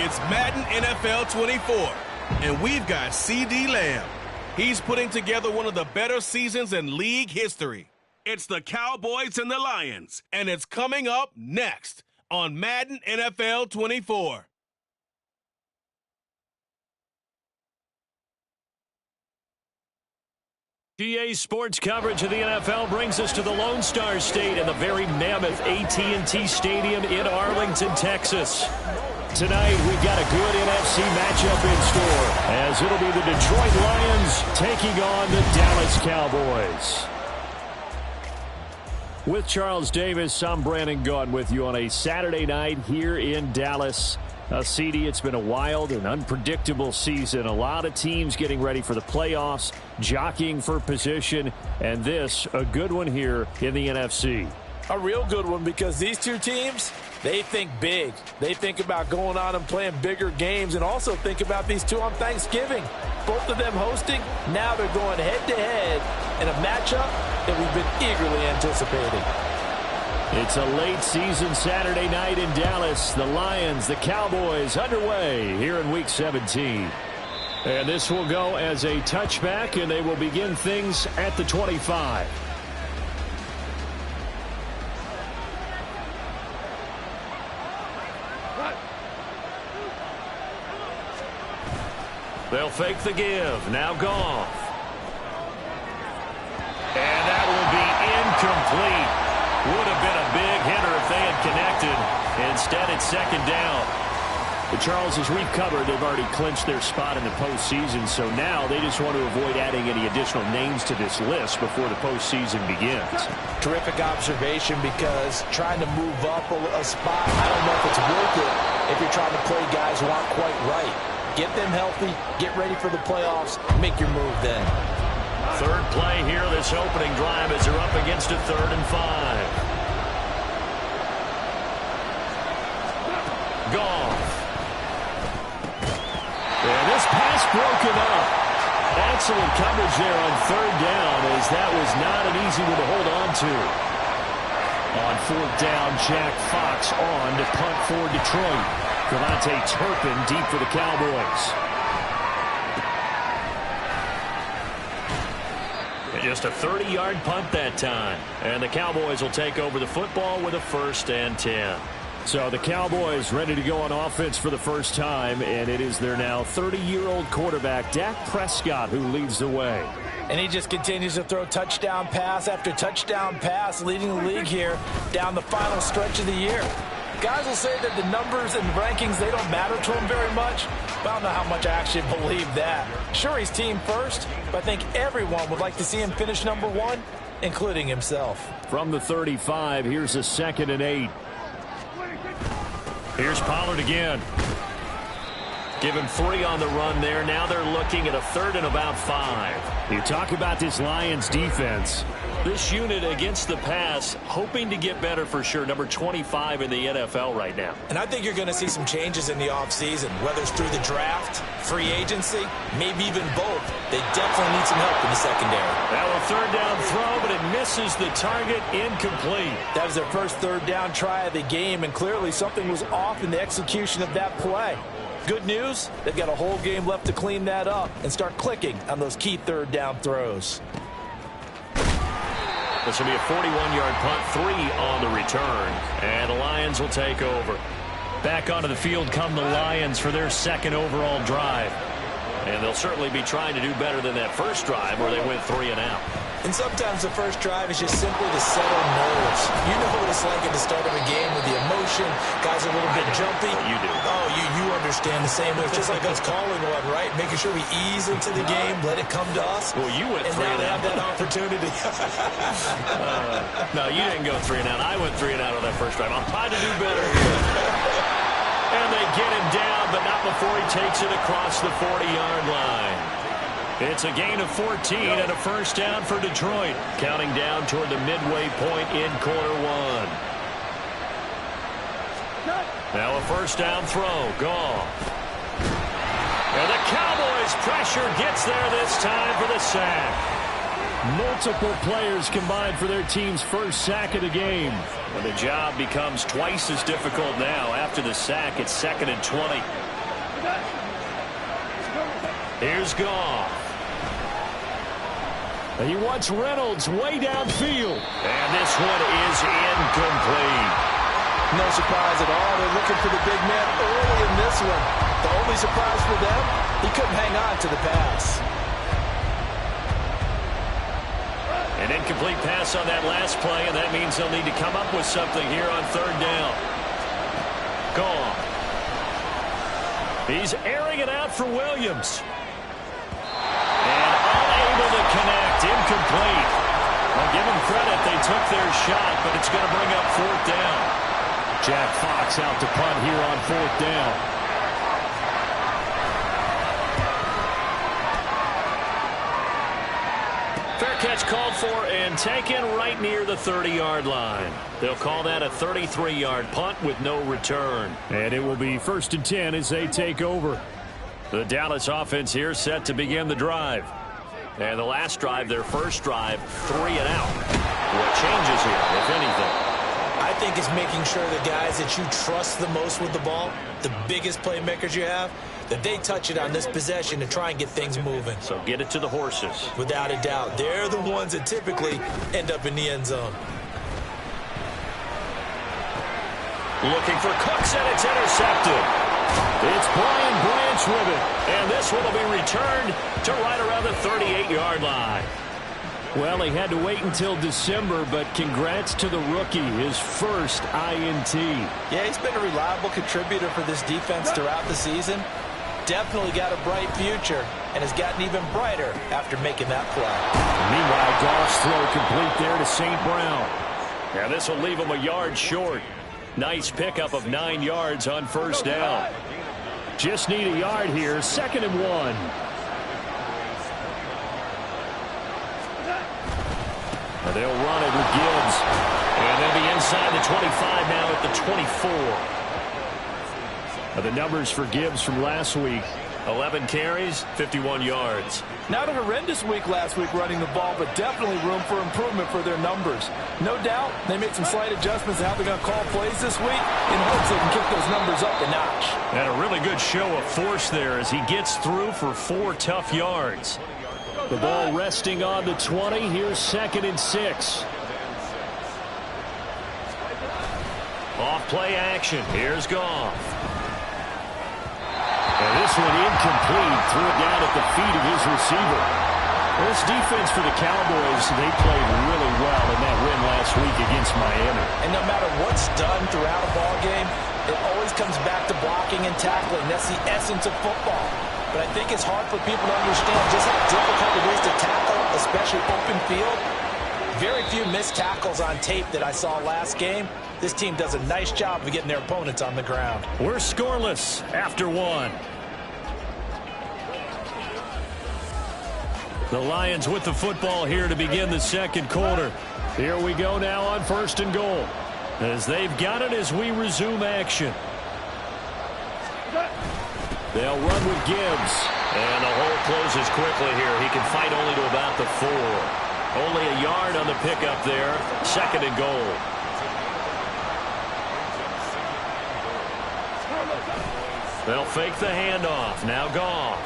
It's Madden NFL 24, and we've got C.D. Lamb. He's putting together one of the better seasons in league history. It's the Cowboys and the Lions, and it's coming up next on Madden NFL 24. GA Sports coverage of the NFL brings us to the Lone Star State and the very mammoth AT&T Stadium in Arlington, Texas. Tonight, we've got a good NFC matchup in store, as it'll be the Detroit Lions taking on the Dallas Cowboys. With Charles Davis, I'm Brandon Gaudin with you on a Saturday night here in Dallas. CD, it's been a wild and unpredictable season. A lot of teams getting ready for the playoffs, jockeying for position, and this, a good one here in the NFC. A real good one, because these two teams, they think big. They think about going on and playing bigger games, and also think about these two on Thanksgiving. Both of them hosting, now they're going head-to-head in a matchup that we've been eagerly anticipating. It's a late season Saturday night in Dallas. The Lions, the Cowboys underway here in Week 17. And this will go as a touchback, and they will begin things at the 25. They'll fake the give. Now Goff. And that will be incomplete. Would have been a big hitter if they had connected. Instead, it's second down. But Charles, as we've covered, they've already clinched their spot in the postseason, so now they just want to avoid adding any additional names to this list before the postseason begins. Terrific observation, because trying to move up a spot, I don't know if it's worth it if you're trying to play guys who aren't quite right. Get them healthy, get ready for the playoffs, make your move then. Third play here, this opening drive, as they're up against a 3rd and 5. Goff. And this pass broken up. Excellent coverage there on 3rd down, as that was not an easy one to hold on to. On 4th down, Jack Fox on to punt for Detroit. Devontae Turpin deep for the Cowboys. Just a 30-yard punt that time. And the Cowboys will take over the football with a 1st and 10. So the Cowboys ready to go on offense for the first time, and it is their now 30-year-old quarterback, Dak Prescott, who leads the way. And he just continues to throw touchdown pass after touchdown pass, leading the league here down the final stretch of the year. Guys will say that the numbers and rankings, they don't matter to him very much, but I don't know how much I actually believe that. Sure, he's team first, but I think everyone would like to see him finish number 1, including himself. From the 35, here's a 2nd and 8. Here's Pollard again. Give him 3 on the run there. Now they're looking at a 3rd and about 5. You talk about this Lions defense. This unit against the pass, hoping to get better for sure. Number 25 in the NFL right now. And I think you're going to see some changes in the offseason, whether it's through the draft, free agency, maybe even both. They definitely need some help in the secondary. That was 3rd down throw, but it misses the target, incomplete. That was their first 3rd down try of the game, and clearly something was off in the execution of that play. Good news, they've got a whole game left to clean that up and start clicking on those key 3rd down throws. This will be a 41-yard punt, 3 on the return, and the Lions will take over. Back onto the field come the Lions for their 2nd overall drive. And they'll certainly be trying to do better than that first drive where they went 3 and out. And sometimes the first drive is just simply to settle nerves. You know what it's like at the start of a game with the emotion. Guys are a little bit jumpy. You do. Oh, you understand the same way. It's just like us calling one, right? Making sure we ease into the game, let it come to us. Well, you went 3 and out. And now they have that opportunity. No, you didn't go 3 and out. I went 3 and out on that first drive. I'm trying to do better here. And they get him down, but not before he takes it across the 40-yard line. It's a gain of 14 and a 1st down for Detroit, counting down toward the midway point in quarter 1. Now a 1st down throw. Goff. And the Cowboys' pressure gets there this time for the sack. Multiple players combined for their team's first sack of the game. And the job becomes twice as difficult now. After the sack, it's 2nd and 20. Here's Goff. He wants Reynolds way downfield. And this one is incomplete. No surprise at all. They're looking for the big man early in this one. The only surprise for them, he couldn't hang on to the pass. An incomplete pass on that last play, and that means they'll need to come up with something here on third down. Goff. He's airing it out for Williams. And unable to connect. Incomplete. I'll give them credit. They took their shot, but it's going to bring up fourth down. Jack Fox out to punt here on fourth down. Fair catch called for and taken right near the 30-yard line. They'll call that a 33-yard punt with no return. And it will be 1st and 10 as they take over. The Dallas offense here set to begin the drive. And the last drive, their first drive, 3 and out. What changes here, if anything? I think it's making sure the guys that you trust the most with the ball, the biggest playmakers you have, that they touch it on this possession to try and get things moving. So get it to the horses. Without a doubt. They're the ones that typically end up in the end zone. Looking for Cooks, and it's intercepted. It's Brian Branch with it. And this one will be returned to right around the 38-yard line. Well, he had to wait until December, but congrats to the rookie, his first INT. Yeah, he's been a reliable contributor for this defense throughout the season. Definitely got a bright future and has gotten even brighter after making that play. Meanwhile, Goff's throw complete there to St. Brown. Now this will leave him a yard short. Nice pickup of 9 yards on first down. Just need a yard here, 2nd and 1. They'll run it with Gibbs. And they'll be inside the 25 now at the 24. The numbers for Gibbs from last week. 11 carries, 51 yards. Not a horrendous week last week running the ball, but definitely room for improvement for their numbers. No doubt they made some slight adjustments to how they're going to call plays this week in hopes they can kick those numbers up a notch. And a really good show of force there as he gets through for 4 tough yards. The ball resting on the 20. Here's 2nd and 6. Off play action. Here's Goff. And this one incomplete. Threw it down at the feet of his receiver. This defense for the Cowboys, they played really well in that win last week against Miami. And no matter what's done throughout a ball game, it always comes back to blocking and tackling. That's the essence of football. But I think it's hard for people to understand just how difficult it is to tackle, especially open field. Very few missed tackles on tape that I saw last game. This team does a nice job of getting their opponents on the ground. We're scoreless after 1. The Lions with the football here to begin the second quarter. Here we go now on 1st and goal. As they've got it as we resume action. They'll run with Gibbs. And the hole closes quickly here. He can fight only to about the 4. Only a yard on the pickup there. 2nd and goal. They'll fake the handoff. Now Goff.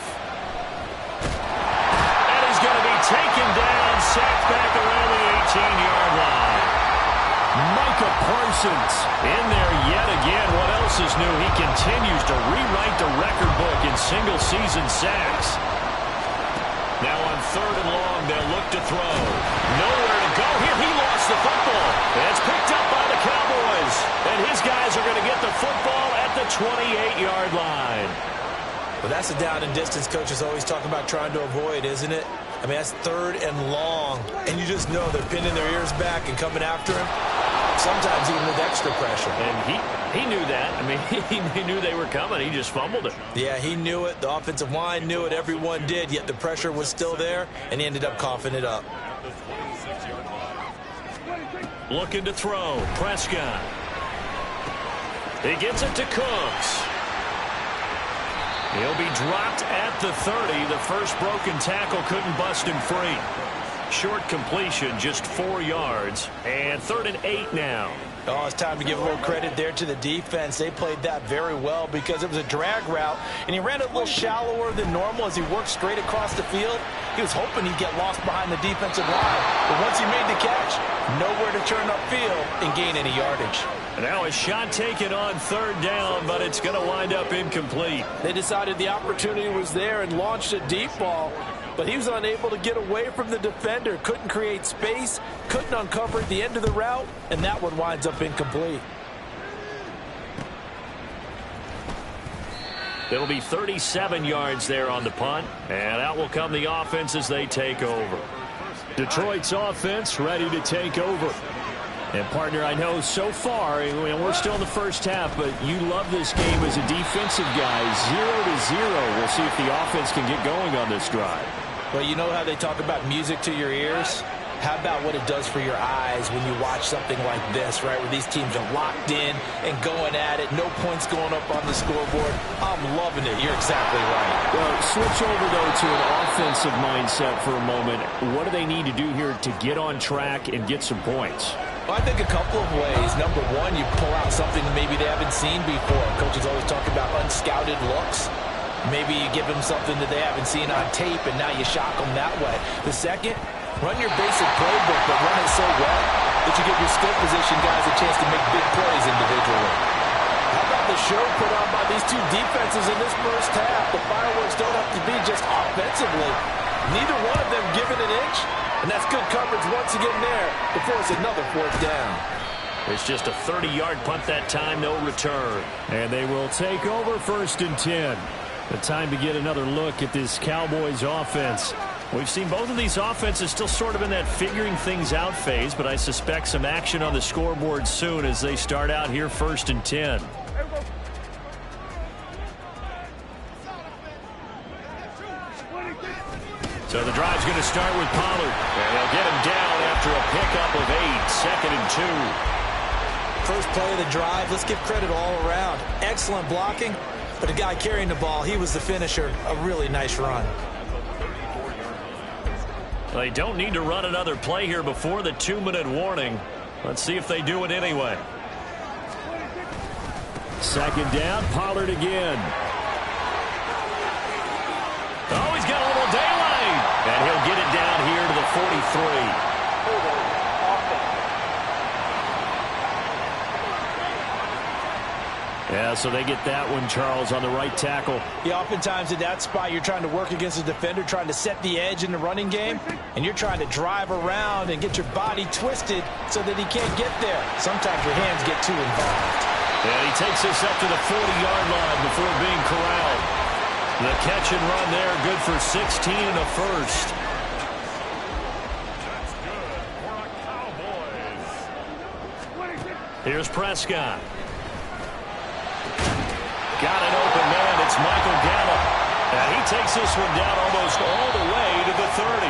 And he's going to be taken down, sacked back around the 18-yard line. Micah Parsons in there yet again. What else is new? He continues to rewrite the record book in single-season sacks. Now on 3rd and long, they'll look to throw. Nowhere to go here. He lost the football. It's picked up by the Cowboys. And his guys are going to get the football at the 28-yard line. Well, that's the down and distance coaches always talk about trying to avoid, isn't it? I mean, that's 3rd and long. And you just know they're pinning their ears back and coming after him. Sometimes even with extra pressure. And he knew that. I mean, he knew they were coming. He just fumbled it. Yeah, he knew it. The offensive line knew it. Everyone did. Yet the pressure was still there, and he ended up coughing it up. Looking to throw. Prescott. He gets it to Cooks. He'll be dropped at the 30. The first broken tackle couldn't bust him free. Short completion, just 4 yards. And 3rd and 8 now. Oh, it's time to give a little credit there to the defense. They played that very well because it was a drag route, and he ran a little shallower than normal as he worked straight across the field. He was hoping he'd get lost behind the defensive line, but once he made the catch, nowhere to turn upfield and gain any yardage. And now a shot taken on third down, but it's going to wind up incomplete. They decided the opportunity was there and launched a deep ball, but he was unable to get away from the defender, couldn't create space, couldn't uncover the end of the route, and that one winds up incomplete. It'll be 37 yards there on the punt, and out will come the offense as they take over. Detroit's offense ready to take over. And, partner, I know so far, we're still in the first half, but you love this game as a defensive guy. 0-0. We'll see if the offense can get going on this drive. Well, you know how they talk about music to your ears? How about what it does for your eyes when you watch something like this, right, where these teams are locked in and going at it, no points going up on the scoreboard? I'm loving it. You're exactly right. Well, switch over, though, to an offensive mindset for a moment. What do they need to do here to get on track and get some points? Well, I think a couple of ways. Number one, you pull out something that maybe they haven't seen before. Coaches always talk about unscouted looks. Maybe you give them something that they haven't seen on tape, and now you shock them that way. The second, run your basic playbook, but run it so well that you give your skill position guys a chance to make big plays individually. How about the show put on by these two defenses in this first half? The fireworks don't have to be just offensively. Neither one of them given an inch, and that's good coverage once again there to force another fourth down. It's just a 30-yard punt that time, no return. And they will take over 1st and 10. The time to get another look at this Cowboys offense. We've seen both of these offenses still sort of in that figuring things out phase, but I suspect some action on the scoreboard soon as they start out here 1st and 10. So the drive's going to start with Pollard. And they'll get him down after a pickup of 8, 2nd and 2. First play of the drive, let's give credit all around. Excellent blocking, but the guy carrying the ball, he was the finisher. A really nice run. They don't need to run another play here before the 2-minute warning. Let's see if they do it anyway. 2nd down, Pollard again. Oh, he's got a little daylight. And he'll get it down here to the 43. Yeah, so they get that one, Charles, on the right tackle. Yeah, oftentimes at that spot, you're trying to work against a defender, trying to set the edge in the running game, and you're trying to drive around and get your body twisted so that he can't get there. Sometimes your hands get too involved. Yeah, he takes this up to the 40-yard line before being corralled. The catch and run there, good for 16 and a first. Here's Prescott. Got an open man. It's Michael Gallup. And he takes this one down almost all the way to the 30.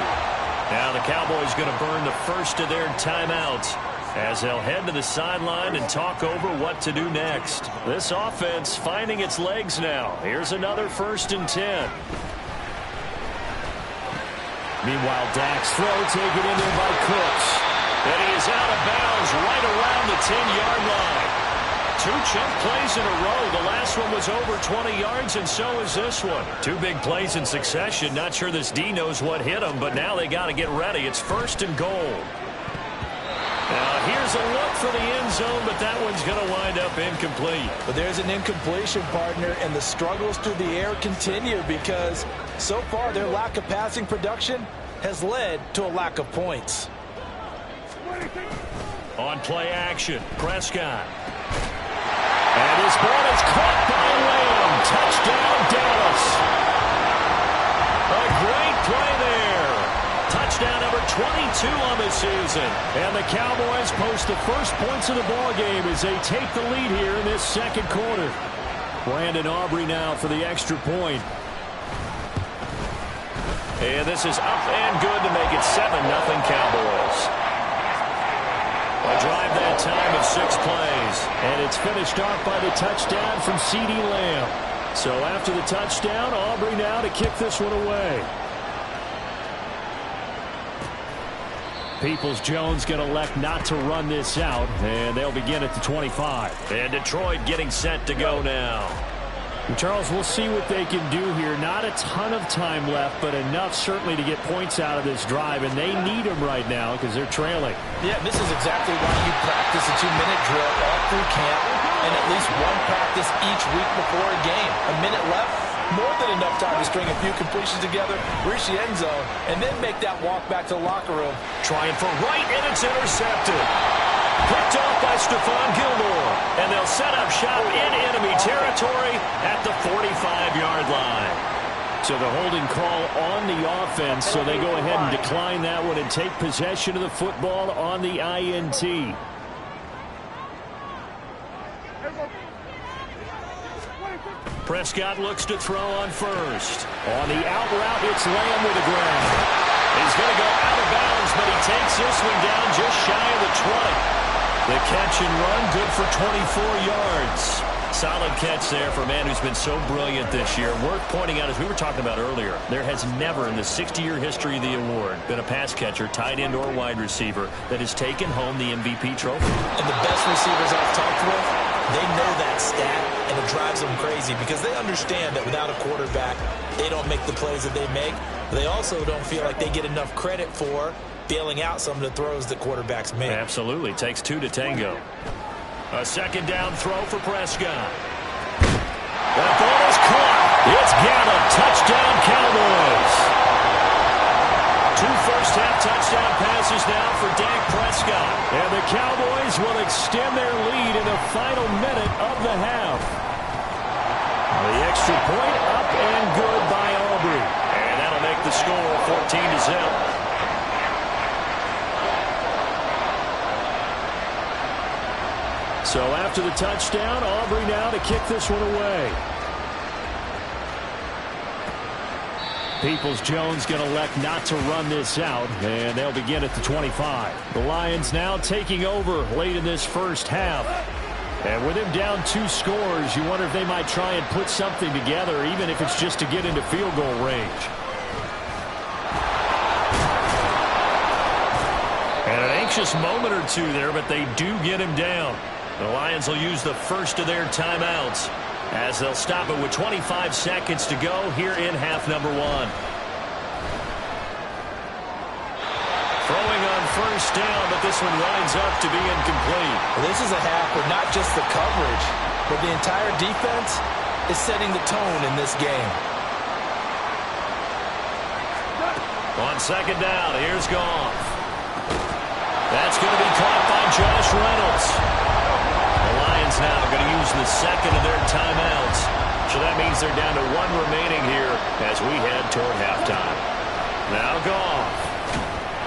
Now the Cowboys going to burn the first of their timeouts as they'll head to the sideline and talk over what to do next. This offense finding its legs now. Here's another 1st and 10. Meanwhile, Dak's throw taken in there by Cooks. And he is out of bounds right around the 10-yard line. 2 chunk plays in a row. The last one was over 20 yards, and so is this one. 2 big plays in succession. Not sure this D knows what hit him, but now they got to get ready. It's 1st and goal. Now here's a look for the end zone, but that one's going to wind up incomplete. But there's an incompletion, partner, and the struggles through the air continue because so far their lack of passing production has led to a lack of points. On play action, Prescott. And his ball is caught by Lamb. Touchdown, Dallas. A great play there. Touchdown number 22 on the season. And the Cowboys post the first points of the ball game as they take the lead here in this 2nd quarter. Brandon Aubrey now for the extra point. And this is up and good to make it 7-0 Cowboys. A drive that time of 6 plays. And it's finished off by the touchdown from CeeDee Lamb. So after the touchdown, Aubrey now to kick this one away. Peoples-Jones going to elect not to run this out, and they'll begin at the 25. And Detroit getting set to go now. And Charles, we'll see what they can do here. Not a ton of time left, but enough certainly to get points out of this drive, and they need them right now because they're trailing. Yeah, this is exactly why you practice a 2-minute drill all through camp and at least one practice each week before a game. A minute left, more than enough time to string a few completions together, reach the end zone, and then make that walk back to the locker room. Trying for right, and it's intercepted. Picked off by Stephon Gilmore. And they'll set up shop in enemy territory at the 45-yard line. So the holding call on the offense, so they go ahead and decline that one and take possession of the football on the INT. Prescott looks to throw on first. On the out route, it's Lamb with a grab. He's going to go out of bounds, but he takes this one down just shy of the 20. The catch and run, good for 24 yards. Solid catch there for a man who's been so brilliant this year. Worth pointing out, as we were talking about earlier, there has never in the 60-year history of the award been a pass catcher, tight end, or wide receiver that has taken home the MVP trophy. And the best receivers I've talked with, they know that stat, and it drives them crazy because they understand that without a quarterback, they don't make the plays that they make. They also don't feel like they get enough credit for bailing out some of the throws that quarterbacks make. Absolutely. Takes two to tango. A second down throw for Prescott. That ball is caught. It's Gallup. Touchdown, Cowboys. Two first-half touchdown passes now for Dak Prescott. And the Cowboys will extend their lead in the final minute of the half. The extra point up and good by Aubrey. And that'll make the score 14-0. So after the touchdown, Aubrey now to kick this one away. Peoples-Jones going to elect not to run this out, and they'll begin at the 25. The Lions now taking over late in this first half. And with him down 2 scores, you wonder if they might try and put something together, even if it's just to get into field goal range. And an anxious moment or two there, but they do get him down. The Lions will use the first of their timeouts as they'll stop it with 25 seconds to go here in half number 1. Throwing on first down, but this one winds up to be incomplete. Well, this is a half where not just the coverage, but the entire defense is setting the tone in this game. On second down, here's Goff. That's going to be caught by Josh Reynolds. The Lions now going to use the second of their timeouts. So that means they're down to 1 remaining here as we head toward halftime. Now Goff.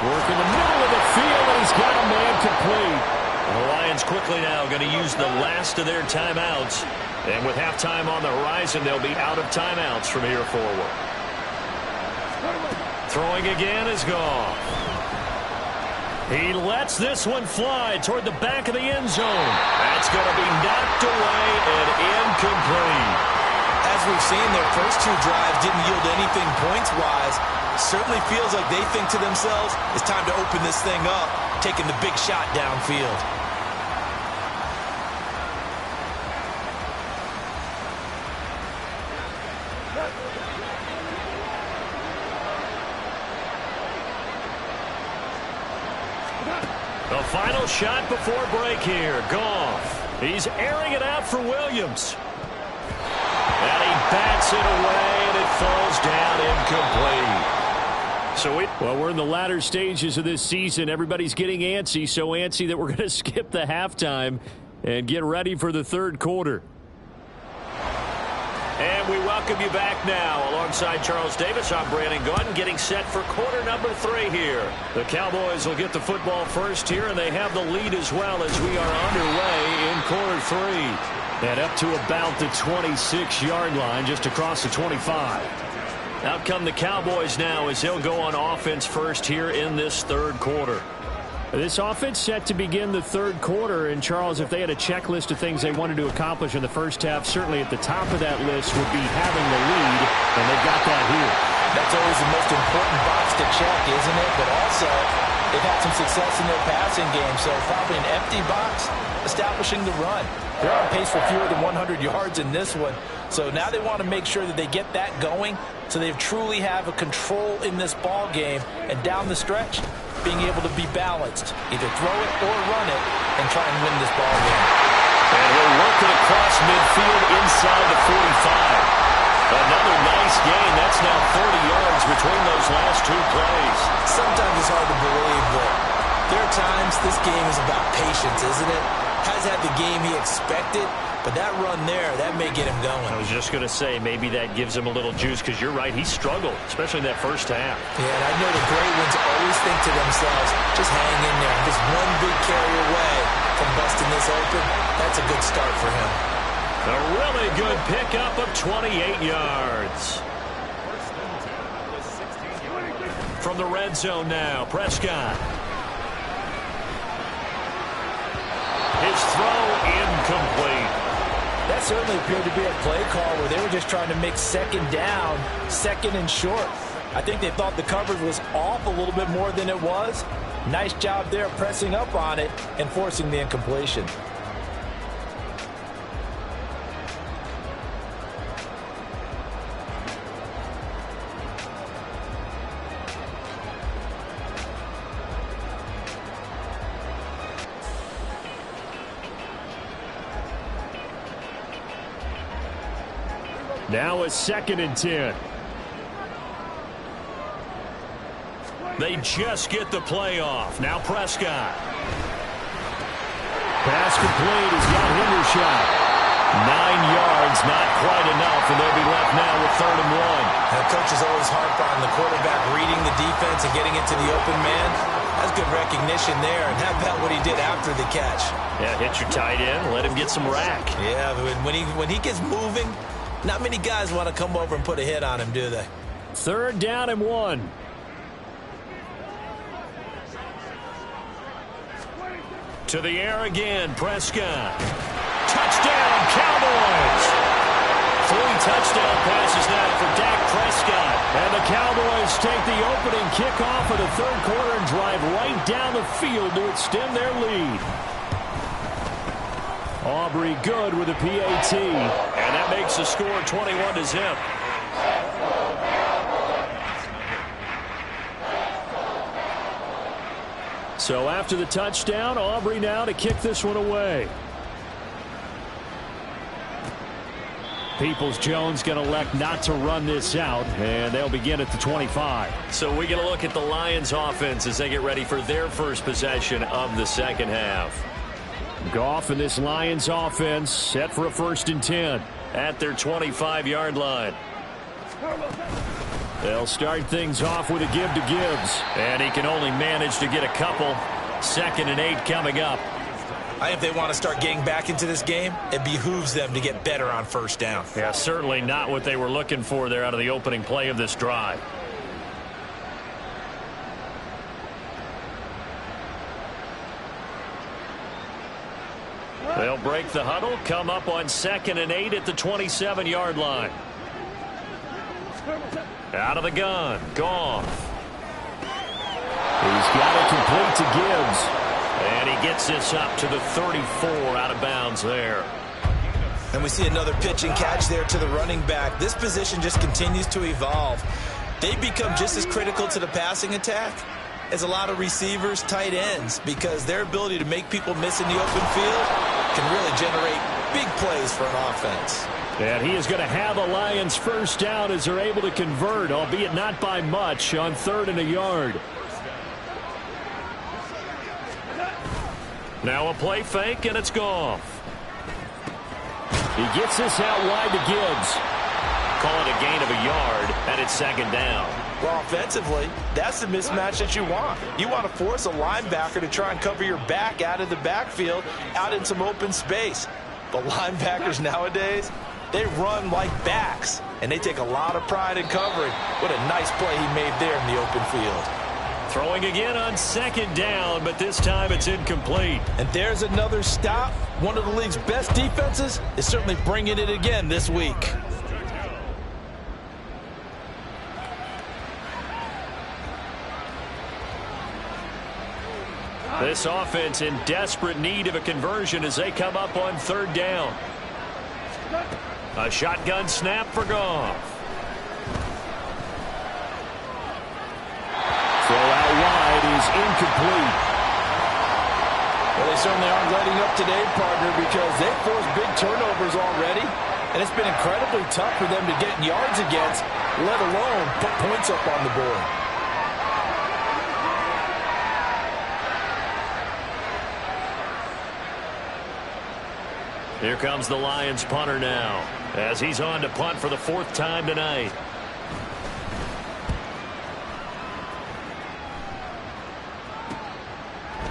Working the middle of the field, and he's got a man complete. And the Lions quickly now going to use the last of their timeouts. And with halftime on the horizon, they'll be out of timeouts from here forward. Throwing again is Goff. He lets this one fly toward the back of the end zone. That's going to be knocked away and incomplete. As we've seen, their first 2 drives didn't yield anything points-wise. Certainly feels like they think to themselves, it's time to open this thing up, taking the big shot downfield. The final shot before break here. Goff. He's airing it out for Williams. And he bats it away, and it falls down incomplete. Well, we're in the latter stages of this season. Everybody's getting antsy, so antsy that we're going to skip the halftime and get ready for the third quarter. And we welcome you back now. Alongside Charles Davis, I'm Brandon Gaudin, getting set for quarter number 3 here. The Cowboys will get the football first here, and they have the lead as well as we are underway in quarter 3. And up to about the 26-yard line, just across the 25. Out come the Cowboys now as they'll go on offense first here in this third quarter. This offense set to begin the third quarter, and Charles, if they had a checklist of things they wanted to accomplish in the first half, certainly at the top of that list would be having the lead, and they've got that here. That's always the most important box to check, isn't it? But also, they've had some success in their passing game, so probably an empty box establishing the run. They're on pace for fewer than 100 yards in this one, so now they want to make sure that they get that going so they truly have a control in this ball game, and down the stretch, being able to be balanced, either throw it or run it, and try and win this ball game. And he'll work it across midfield inside the 45. Another nice gain. That's now 30 yards between those last two plays. Sometimes it's hard to believe, but there are times this game is about patience, isn't it? Has had the game he expected, but that run there, that may get him going. I was just going to say, maybe that gives him a little juice, because you're right, he struggled, especially in that first half. Yeah, and I know the great ones always think to themselves, just hang in there. Just one big carry away from busting this open. That's a good start for him. A really good pickup of 28 yards. From the red zone now, Prescott. His throw incomplete. That certainly appeared to be a play call where they were just trying to make second down, second and short. I think they thought the coverage was off a little bit more than it was. Nice job there pressing up on it and forcing the incompletion. Now a 2nd and 10. They just get the play off. Now Prescott. Pass complete. He's got Hendershot. 9 yards, not quite enough, and they'll be left now with 3rd and 1. Now, coaches always harp on the quarterback reading the defense and getting it to the open man. That's good recognition there, and how about what he did after the catch? Yeah, hit your tight end, let him get some rack. Yeah, when he gets moving, not many guys want to come over and put a hit on him, do they? 3rd down and 1. To the air again, Prescott. Touchdown, Cowboys! 3 touchdown passes now for Dak Prescott. And the Cowboys take the opening kickoff of the 3rd quarter and drive right down the field to extend their lead. Aubrey good with a PAT. And that makes the score 21-0. So after the touchdown, Aubrey now to kick this one away. Peoples-Jones going to elect not to run this out, and they'll begin at the 25. So we're going to look at the Lions offense as they get ready for their first possession of the second half. Goff and this Lions offense set for a 1st and 10 at their 25-yard line. They'll start things off with a give to Gibbs, and he can only manage to get a couple. 2nd and 8 coming up. If they want to start getting back into this game, it behooves them to get better on 1st down. Yeah, certainly not what they were looking for there out of the opening play of this drive. They'll break the huddle, come up on 2nd and 8 at the 27-yard line. Out of the gun, Goff. He's got it complete to Gibbs. And he gets this up to the 34 out of bounds there. And we see another pitch and catch there to the running back. This position just continues to evolve. They become just as critical to the passing attack as a lot of receivers, tight ends, because their ability to make people miss in the open field can really generate big plays for an offense. And he is going to have a Lions 1st down as they're able to convert, albeit not by much, on 3rd and a yard. Now a play fake, and it's Goff. He gets this out wide to Gibbs. Call it a gain of a yard, and it's 2nd down. Well, offensively, that's the mismatch that you want. You want to force a linebacker to try and cover your back out of the backfield, out in some open space. But linebackers nowadays, they run like backs, and they take a lot of pride in covering. What a nice play he made there in the open field. Throwing again on 2nd down, but this time it's incomplete. And there's another stop. One of the league's best defenses is certainly bringing it again this week. This offense in desperate need of a conversion as they come up on third down. A shotgun snap for Goff. Throw out wide is incomplete. Well, they certainly aren't letting up today, partner, because they've forced big turnovers already, and it's been incredibly tough for them to get yards against, let alone put points up on the board. Here comes the Lions punter now, as he's on to punt for the fourth time tonight.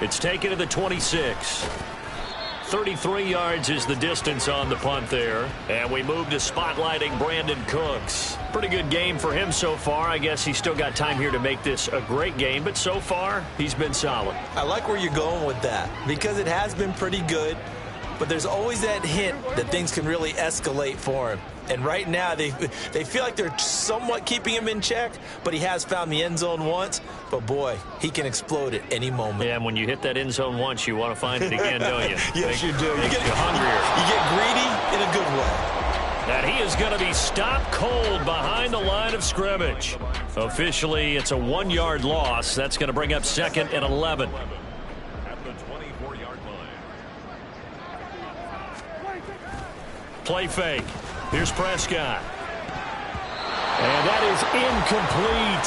It's taken to the 26. 33 yards is the distance on the punt there. And we move to spotlighting Brandon Cooks. Pretty good game for him so far. I guess he's still got time here to make this a great game, but so far, he's been solid. I like where you're going with that, because it has been pretty good, but there's always that hint that things can really escalate for him. And right now, they feel like they're somewhat keeping him in check, but he has found the end zone once. But, boy, he can explode at any moment. Yeah, and when you hit that end zone once, you want to find it again, don't you? Yes, you do. You get hungrier. You get greedy in a good way. And he is going to be stopped cold behind the line of scrimmage. Officially, it's a 1-yard loss. That's going to bring up second and 11. At the 24-yard line. Play fake. Here's Prescott. And that is incomplete.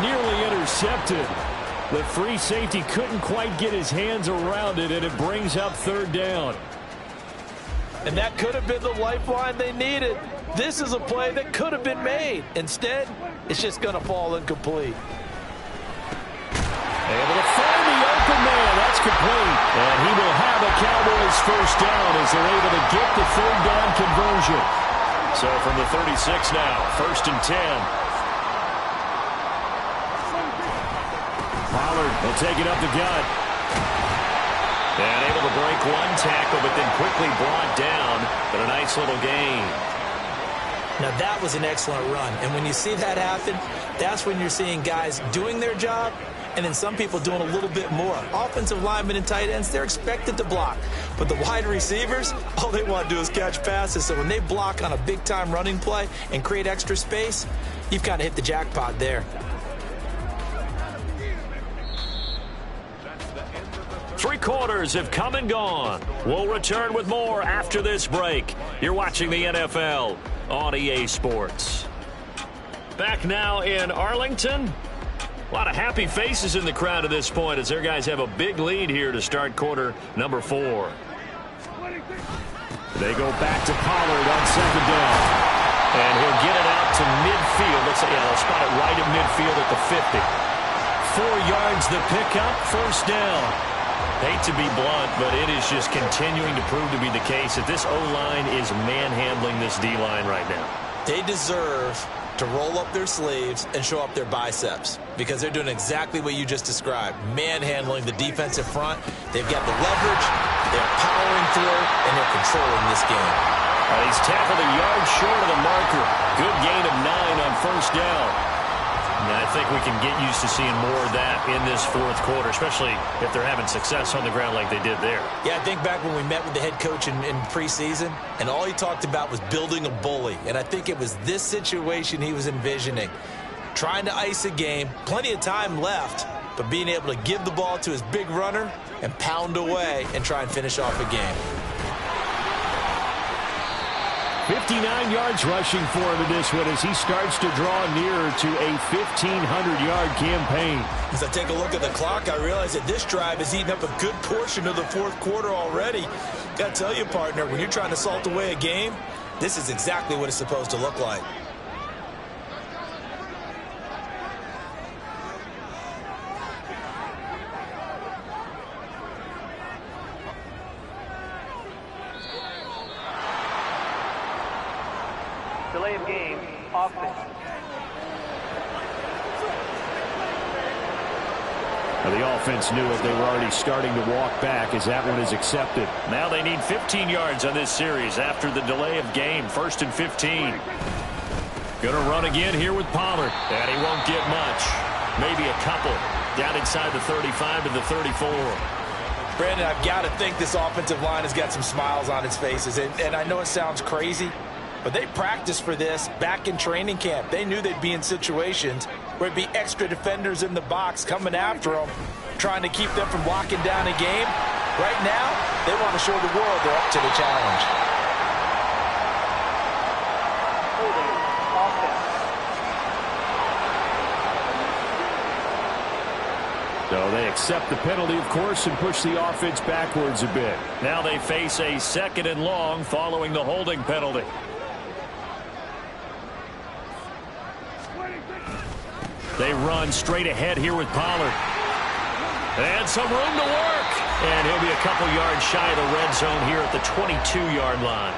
Nearly intercepted. The free safety couldn't quite get his hands around it, and it brings up third down. And that could have been the lifeline they needed. This is a play that could have been made. Instead, it's just going to fall incomplete. Able to find the open man. That's complete. And he will have a Cowboys first down as they're able to get the third down conversion. So from the 36 now, first and 10. Pollard will take it up the gut. And able to break one tackle, but then quickly brought down. But a nice little gain. Now, that was an excellent run. And when you see that happen, that's when you're seeing guys doing their job, and then some people doing a little bit more. Offensive linemen and tight ends, they're expected to block. But the wide receivers, all they want to do is catch passes. So when they block on a big-time running play and create extra space, you've kind of hit the jackpot there. Three quarters have come and gone. We'll return with more after this break. You're watching the NFL on EA Sports. Back now in Arlington. A lot of happy faces in the crowd at this point as their guys have a big lead here to start quarter number 4. They go back to Pollard on second down. And he'll get it out to midfield. Looks like they'll spot it right at midfield at the 50. 4 yards the pickup, first down. Hate to be blunt, but it is just continuing to prove to be the case that this O-line is manhandling this D-line right now. They deserve to roll up their sleeves and show up their biceps, because they're doing exactly what you just described, manhandling the defensive front. They've got the leverage, they're powering through, and they're controlling this game. He's tackled a yard short of the marker. Good gain of 9 on first down. And I think we can get used to seeing more of that in this fourth quarter, especially if they're having success on the ground like they did there. Yeah, I think back when we met with the head coach in preseason, and all he talked about was building a bully. And I think it was this situation he was envisioning. Trying to ice a game, plenty of time left, but being able to give the ball to his big runner and pound away and try and finish off a game. 59 yards rushing for him in this one as he starts to draw nearer to a 1,500-yard campaign. As I take a look at the clock, I realize that this drive has eaten up a good portion of the fourth quarter already. Got to tell you, partner, when you're trying to salt away a game, this is exactly what it's supposed to look like. Delay of game, offense. The offense knew it. They were already starting to walk back as that one is accepted. Now they need 15 yards on this series after the delay of game. First and 15. Going to run again here with Pollard. And he won't get much. Maybe a couple. Down inside the 35 to the 34. Brandon, I've got to think this offensive line has got some smiles on its faces. And I know it sounds crazy, but they practiced for this back in training camp. They knew they'd be in situations where it'd be extra defenders in the box coming after them, trying to keep them from locking down a game. Right now, they want to show the world they're up to the challenge. Holding offense. So they accept the penalty, of course, and push the offense backwards a bit. Now they face a 2nd and long following the holding penalty. They run straight ahead here with Pollard. And some room to work. And he'll be a couple yards shy of the red zone here at the 22-yard line.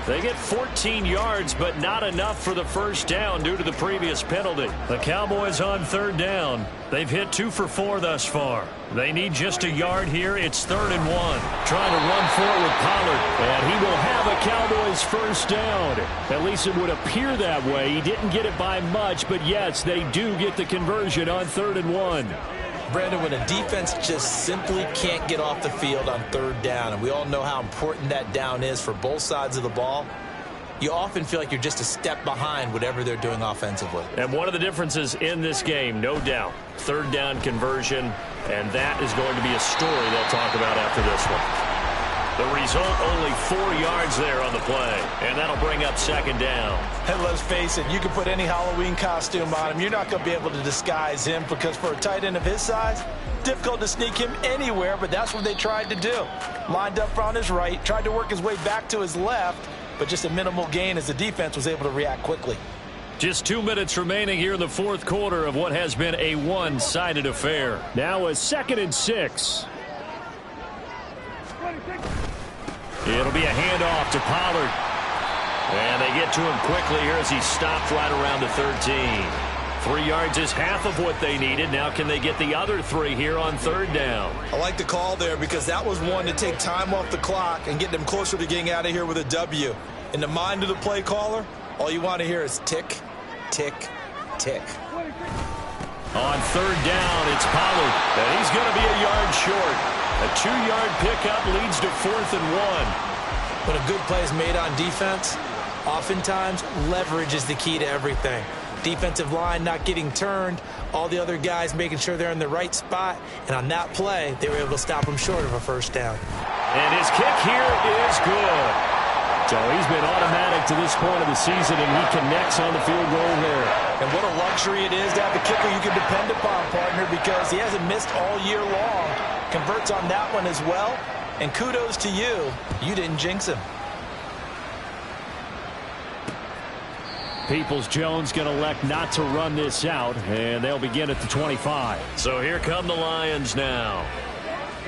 They get 14 yards, but not enough for the first down due to the previous penalty. The Cowboys on 3rd down. They've hit 2 for 4 thus far. They need just a yard here. It's 3rd and 1. Trying to run for it with Pollard. And he will have a Cowboys first down. At least it would appear that way. He didn't get it by much, but yes, they do get the conversion on 3rd and 1. Brandon, when a defense just simply can't get off the field on 3rd down, and we all know how important that down is for both sides of the ball, you often feel like you're just a step behind whatever they're doing offensively. And one of the differences in this game, no doubt, 3rd down conversion, and that is going to be a story they'll talk about after this one. The result, only 4 yards there on the play, and that'll bring up 2nd down. And let's face it, you can put any Halloween costume on him. You're not going to be able to disguise him because for a tight end of his size, difficult to sneak him anywhere, but that's what they tried to do. Lined up on his right, tried to work his way back to his left, but just a minimal gain as the defense was able to react quickly. Just 2 minutes remaining here in the 4th quarter of what has been a one-sided affair. Now a 2nd and 6. It'll be a handoff to Pollard. And they get to him quickly here as he stopped right around the 13. 3 yards is half of what they needed. Now can they get the other 3 here on 3rd down? I like the call there because that was one to take time off the clock and get them closer to getting out of here with a W. In the mind of the play caller, all you want to hear is tick, tick, tick. On 3rd down, it's Pollard. And he's going to be a yard short. A 2-yard pickup leads to 4th and 1. When a good play is made on defense, oftentimes leverage is the key to everything. Defensive line not getting turned, all the other guys making sure they're in the right spot, and on that play, they were able to stop him short of a first down. And his kick here is good. So he's been automatic to this point of the season, and he connects on the field goal there. And what a luxury it is to have a kicker you can depend upon, partner, because he hasn't missed all year long. Converts on that one as well, and kudos to you. You didn't jinx him. Peoples-Jones going to elect not to run this out, and they'll begin at the 25. So here come the Lions now.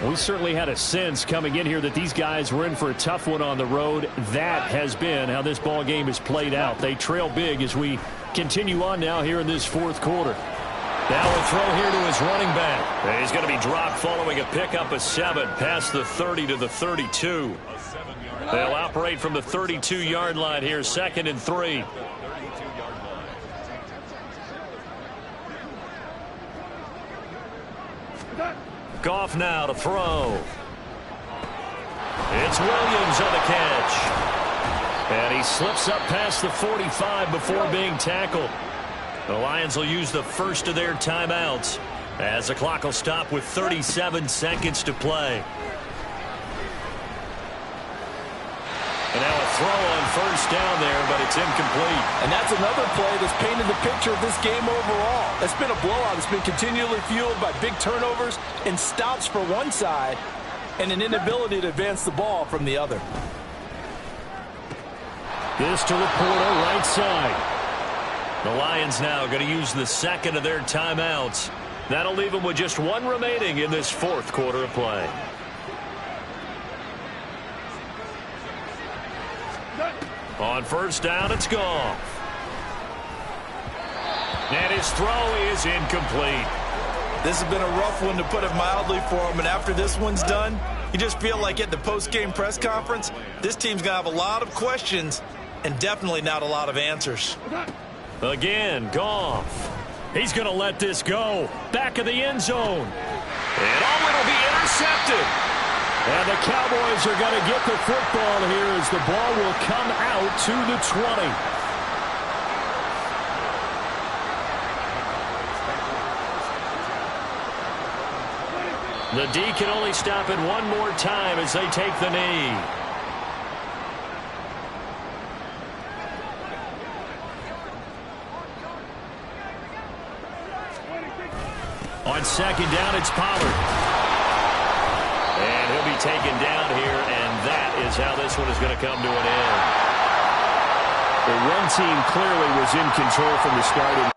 We certainly had a sense coming in here that these guys were in for a tough one on the road. That has been how this ball game has played out. They trail big as we continue on now here in this 4th quarter. Now a throw here to his running back. And he's going to be dropped following a pickup of 7 past the 30 to the 32. They'll operate from the 32-yard line here, 2nd and 3. Goff now to throw. It's Williams on the catch. And he slips up past the 45 before being tackled. The Lions will use the first of their timeouts as the clock will stop with 37 seconds to play. And now a throw on first down there, but it's incomplete. And that's another play that's painted the picture of this game overall. It's been a blowout. It's been continually fueled by big turnovers and stops for one side and an inability to advance the ball from the other. This to Laporta, right side. The Lions now going to use the second of their timeouts. That'll leave them with just 1 remaining in this 4th quarter of play. On first down, it's Goff. And his throw is incomplete. This has been a rough one, to put it mildly, for him. And after this one's done, you just feel like at the post-game press conference, this team's going to have a lot of questions and definitely not a lot of answers. Again, Goff. He's going to let this go. Back of the end zone. And it'll be intercepted. And the Cowboys are going to get the football here as the ball will come out to the 20. The D can only stop it one more time as they take the knee. On second down, it's Pollard. And he'll be taken down here, and that is how this one is going to come to an end. The run team clearly was in control from the start.